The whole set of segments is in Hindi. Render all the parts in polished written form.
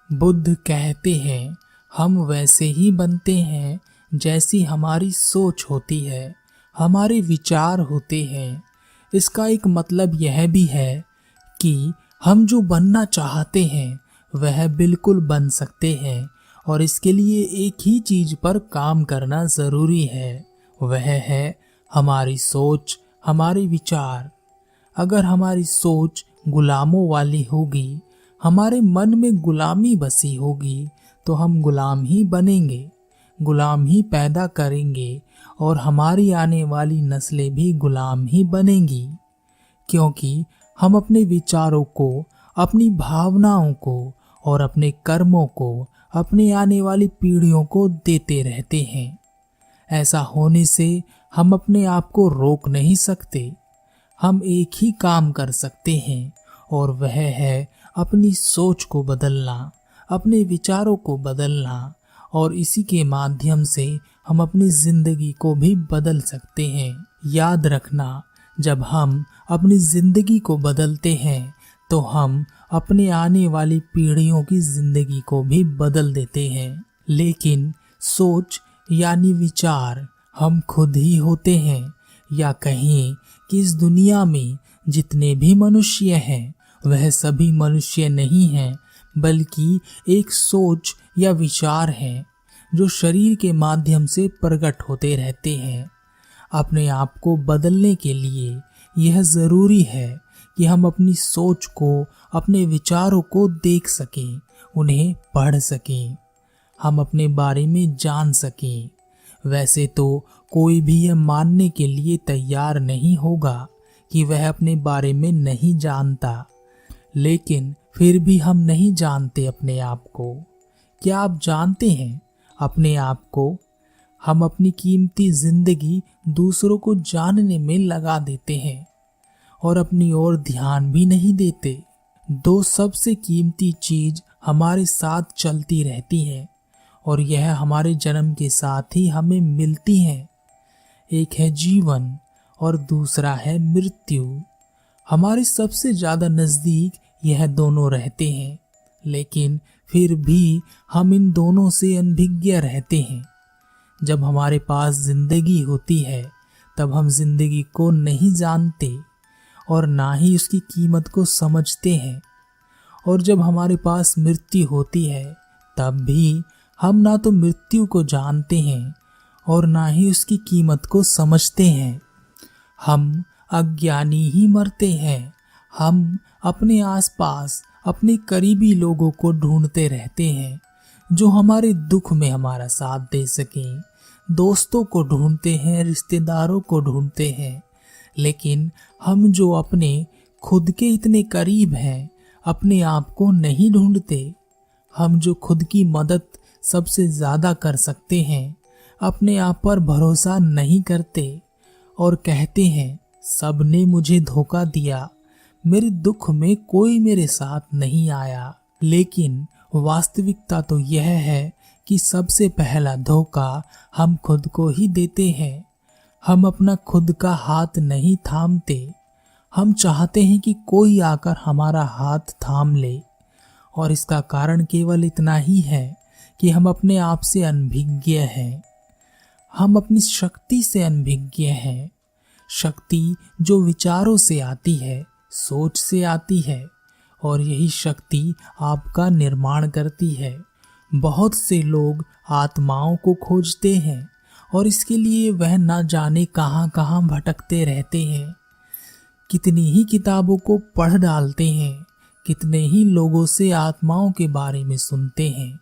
बुद्ध कहते हैं, हम वैसे ही बनते हैं जैसी हमारी सोच होती है, हमारे विचार होते हैं। इसका एक मतलब यह भी है कि हम जो बनना चाहते हैं वह बिल्कुल बन सकते हैं और इसके लिए एक ही चीज पर काम करना जरूरी है। वह है हमारी सोच, हमारे विचार। अगर हमारी सोच गुलामों वाली होगी, हमारे मन में गुलामी बसी होगी, तो हम गुलाम ही बनेंगे, गुलाम ही पैदा करेंगे और हमारी आने वाली नस्लें भी गुलाम ही बनेंगी। क्योंकि हम अपने विचारों को, अपनी भावनाओं को और अपने कर्मों को अपने आने वाली पीढ़ियों को देते रहते हैं। ऐसा होने से हम अपने आप को रोक नहीं सकते। हम एक ही काम कर सकते हैं और वह है अपनी सोच को बदलना, अपने विचारों को बदलना, और इसी के माध्यम से हम अपनी जिंदगी को भी बदल सकते हैं। याद रखना, जब हम अपनी जिंदगी को बदलते हैं तो हम अपने आने वाली पीढ़ियों की जिंदगी को भी बदल देते हैं। लेकिन सोच यानी विचार हम खुद ही होते हैं, या कहें कि इस दुनिया में जितने भी मनुष्य हैं वह सभी मनुष्य नहीं हैं, बल्कि एक सोच या विचार है जो शरीर के माध्यम से प्रकट होते रहते हैं। अपने आप को बदलने के लिए यह जरूरी है कि हम अपनी सोच को, अपने विचारों को देख सकें, उन्हें पढ़ सकें, हम अपने बारे में जान सकें। वैसे तो कोई भी यह मानने के लिए तैयार नहीं होगा कि वह अपने बारे में नहीं जानता, लेकिन फिर भी हम नहीं जानते अपने आप को। क्या आप जानते हैं अपने आप को? हम अपनी कीमती जिंदगी दूसरों को जानने में लगा देते हैं और अपनी ओर ध्यान भी नहीं देते। दो सबसे कीमती चीज हमारे साथ चलती रहती हैं और यह हमारे जन्म के साथ ही हमें मिलती हैं। एक है जीवन और दूसरा है मृत्यु। हमारे सबसे ज्यादा नजदीक यह दोनों रहते हैं, लेकिन फिर भी हम इन दोनों से अनभिज्ञ रहते हैं। जब हमारे पास जिंदगी होती है तब हम जिंदगी को नहीं जानते और ना ही उसकी कीमत को समझते हैं, और जब हमारे पास मृत्यु होती है तब भी हम ना तो मृत्यु को जानते हैं और ना ही उसकी कीमत को समझते हैं। हम अज्ञानी ही मरते हैं। हम अपने आसपास अपने करीबी लोगों को ढूंढते रहते हैं जो हमारे दुख में हमारा साथ दे सकें। दोस्तों को ढूंढते हैं, रिश्तेदारों को ढूंढते हैं, लेकिन हम जो अपने खुद के इतने करीब हैं अपने आप को नहीं ढूंढते। हम जो खुद की मदद सबसे ज्यादा कर सकते हैं अपने आप पर भरोसा नहीं करते और कहते हैं सबने मुझे धोखा दिया, मेरे दुख में कोई मेरे साथ नहीं आया। लेकिन वास्तविकता तो यह है कि सबसे पहला धोखा हम खुद को ही देते हैं। हम अपना खुद का हाथ नहीं थामते। हम चाहते हैं कि कोई आकर हमारा हाथ थाम ले, और इसका कारण केवल इतना ही है कि हम अपने आप से अनभिज्ञ हैं। हम अपनी शक्ति से अनभिज्ञ हैं। शक्ति जो विचारों से आती है, सोच से आती है, और यही शक्ति आपका निर्माण करती है। बहुत से लोग आत्माओं को खोजते हैं और इसके लिए वह ना जाने कहां कहां भटकते रहते हैं। कितनी ही किताबों को पढ़ डालते हैं, कितने ही लोगों से आत्माओं के बारे में सुनते हैं,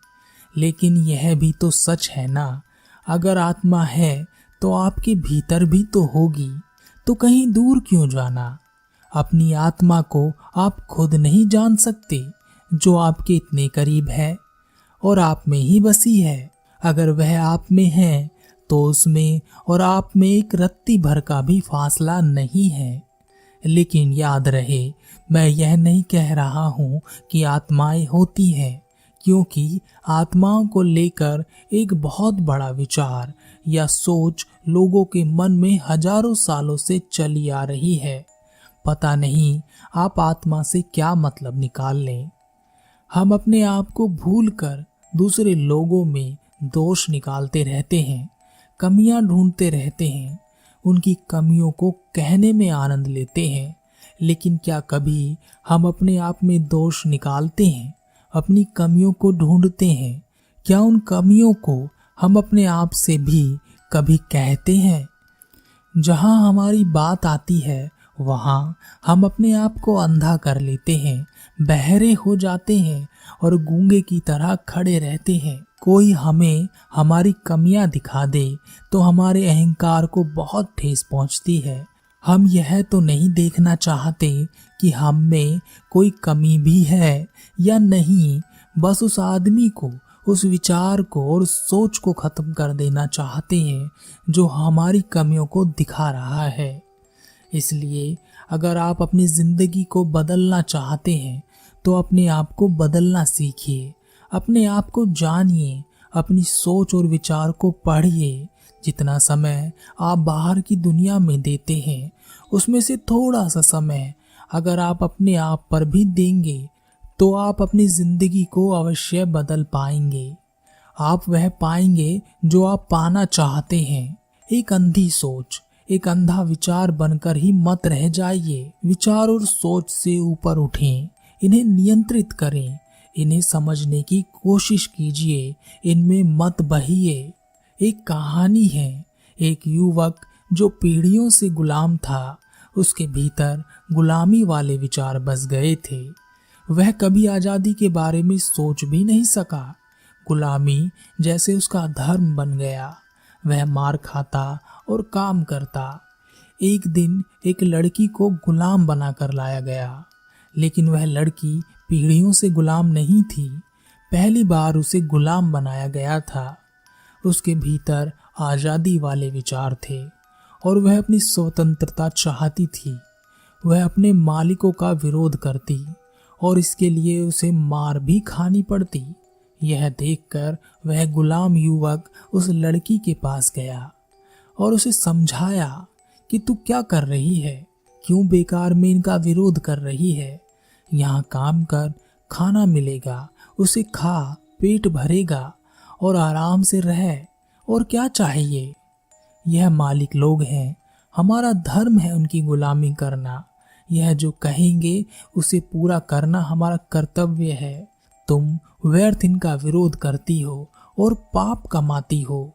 लेकिन यह भी तो सच है ना, अगर आत्मा है तो आपके भीतर भी तो होगी, तो कहीं दूर क्यों जाना। अपनी आत्मा को आप खुद नहीं जान सकते जो आपके इतने करीब है और आप में ही बसी है। अगर वह आप में है तो उसमें और आप में एक रत्ती भर का भी फासला नहीं है। लेकिन याद रहे, मैं यह नहीं कह रहा हूँ कि आत्माएं होती हैं, क्योंकि आत्माओं को लेकर एक बहुत बड़ा विचार या सोच लोगों के मन में हजारों सालों से चली आ रही है। पता नहीं आप आत्मा से क्या मतलब निकाल लें। हम अपने आप को भूलकर दूसरे लोगों में दोष निकालते रहते हैं, कमियां ढूंढते रहते हैं, उनकी कमियों को कहने में आनंद लेते हैं। लेकिन क्या कभी हम अपने आप में दोष निकालते हैं, अपनी कमियों को ढूंढते हैं? क्या उन कमियों को हम अपने आप से भी कभी कहते हैं? जहां हमारी बात आती है वहां हम अपने आप को अंधा कर लेते हैं, बहरे हो जाते हैं और गूंगे की तरह खड़े रहते हैं। कोई हमें हमारी कमियां दिखा दे तो हमारे अहंकार को बहुत ठेस पहुंचती है। हम यह तो नहीं देखना चाहते कि हम में कोई कमी भी है या नहीं, बस उस आदमी को, उस विचार को और उस सोच को खत्म कर देना चाहते हैं जो हमारी कमियों को दिखा रहा है। इसलिए अगर आप अपनी जिंदगी को बदलना चाहते हैं तो अपने आप को बदलना सीखिए, अपने आप को जानिए, अपनी सोच और विचार को पढ़िए। जितना समय आप बाहर की दुनिया में देते हैं उसमें से थोड़ा सा समय अगर आप अपने आप पर भी देंगे तो आप अपनी जिंदगी को अवश्य बदल पाएंगे। आप वह पाएंगे जो आप पाना चाहते हैं। एक अंधी सोच, एक अंधा विचार बनकर ही मत रह जाइए। विचार और सोच से ऊपर उठें, इन्हें नियंत्रित करें, इन्हें समझने की कोशिश कीजिए, इनमें मत बहिए। एक कहानी है, एक युवक जो पीढ़ियों से गुलाम था, उसके भीतर गुलामी वाले विचार बस गए थे। वह कभी आजादी के बारे में सोच भी नहीं सका। गुलामी जैसे उसका धर्म बन गया। वह मार खाता और काम करता। एक दिन एक लड़की को गुलाम बनाकर लाया गया, लेकिन वह लड़की पीढ़ियों से गुलाम नहीं थी। पहली बार उसे गुलाम बनाया गया था। उसके भीतर आजादी वाले विचार थे और वह अपनी स्वतंत्रता चाहती थी। वह अपने मालिकों का विरोध करती और इसके लिए उसे मार भी खानी पड़ती। यह देखकर वह गुलाम युवक उस लड़की के पास गया और उसे समझाया कि तू क्या कर रही है, क्यों बेकार में इनका विरोध कर रही है। यहाँ काम कर, खाना मिलेगा, उसे खा, पेट भरेगा और आराम से रह, और क्या चाहिए। यह मालिक लोग हैं, हमारा धर्म है उनकी गुलामी करना। यह जो कहेंगे उसे पूरा करना हमारा कर्तव्य है। तुम व्यर्थ इनका विरोध करती हो और पाप कमाती हो।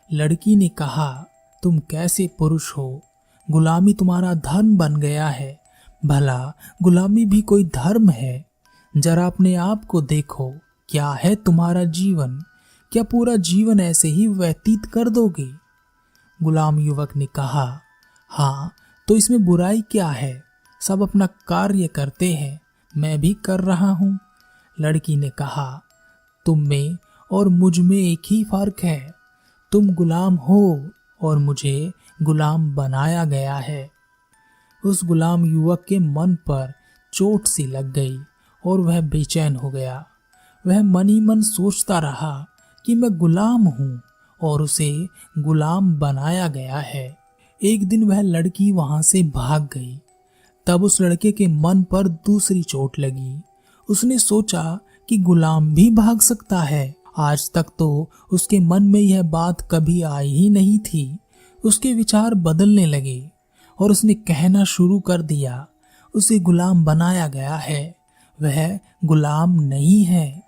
लड़की ने कहा, तुम कैसे पुरुष हो, गुलामी तुम्हारा धर्म बन गया है। भला गुलामी भी कोई धर्म है? जरा अपने आप को देखो, क्या है तुम्हारा जीवन? क्या पूरा जीवन ऐसे ही व्यतीत कर दोगे? गुलाम युवक ने कहा, हाँ, तो इसमें बुराई क्या है? सब अपना कार्य करते हैं, मैं भी कर रहा हूँ। लड़की ने कहा, तुम में और मुझ में एक ही फर्क है। तुम गुलाम हो और मुझे गुलाम बनाया गया है। उस गुलाम युवक के मन पर चोट सी लग गई और वह बेचैन हो गया। वह मन ही मन सोचता रहा कि मैं गुलाम हूँ और उसे गुलाम बनाया गया है। एक दिन वह लड़की वहां से भाग गई। तब उस लड़के के मन पर दूसरी चोट लगी। उसने सोचा कि गुलाम भी भाग सकता है। आज तक तो उसके मन में यह बात कभी आई ही नहीं थी। उसके विचार बदलने लगे और उसने कहना शुरू कर दिया, उसे गुलाम बनाया गया है, वह गुलाम नहीं है।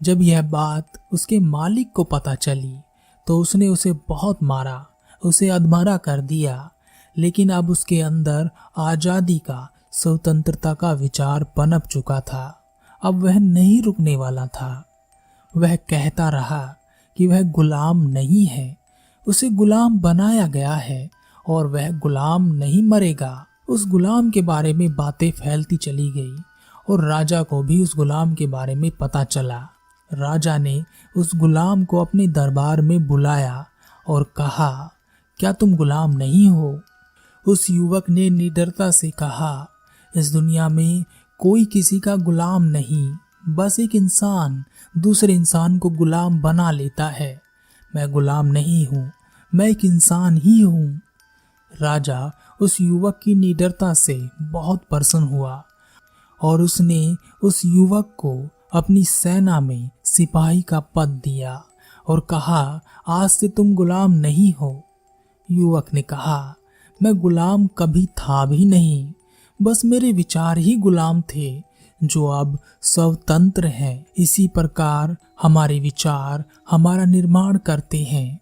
जब यह बात उसके मालिक को पता चली तो उसने उसे बहुत मारा, उसे अधमरा कर दिया। लेकिन अब उसके अंदर आजादी का, स्वतंत्रता का विचार पनप चुका था। अब वह नहीं रुकने वाला था। वह कहता रहा कि वह गुलाम नहीं है, उसे गुलाम बनाया गया है और वह गुलाम नहीं मरेगा। उस गुलाम के बारे में बातें फैलती चली गई और राजा को भी उस गुलाम के बारे में पता चला। राजा ने उस गुलाम को अपने दरबार में बुलाया और कहा, क्या तुम गुलाम नहीं हो? उस युवक ने निडरता से कहा, इस दुनिया में कोई किसी का गुलाम नहीं, बस एक इंसान दूसरे इंसान को गुलाम बना लेता है। मैं गुलाम नहीं हूँ, मैं एक इंसान ही हूँ। राजा उस युवक की निडरता से बहुत प्रसन्न हुआ और उसने उस युवक को अपनी सेना में सिपाही का पद दिया और कहा, आज से तुम गुलाम नहीं हो। युवक ने कहा, मैं गुलाम कभी था भी नहीं, बस मेरे विचार ही गुलाम थे जो अब स्वतंत्र हैं। इसी प्रकार हमारे विचार हमारा निर्माण करते हैं।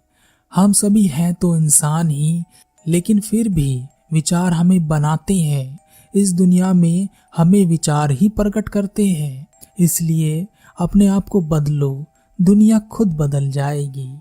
हम सभी हैं तो इंसान ही, लेकिन फिर भी विचार हमें बनाते हैं। इस दुनिया में हमें विचार ही प्रकट करते हैं। इसलिए अपने आप को बदलो, दुनिया खुद बदल जाएगी।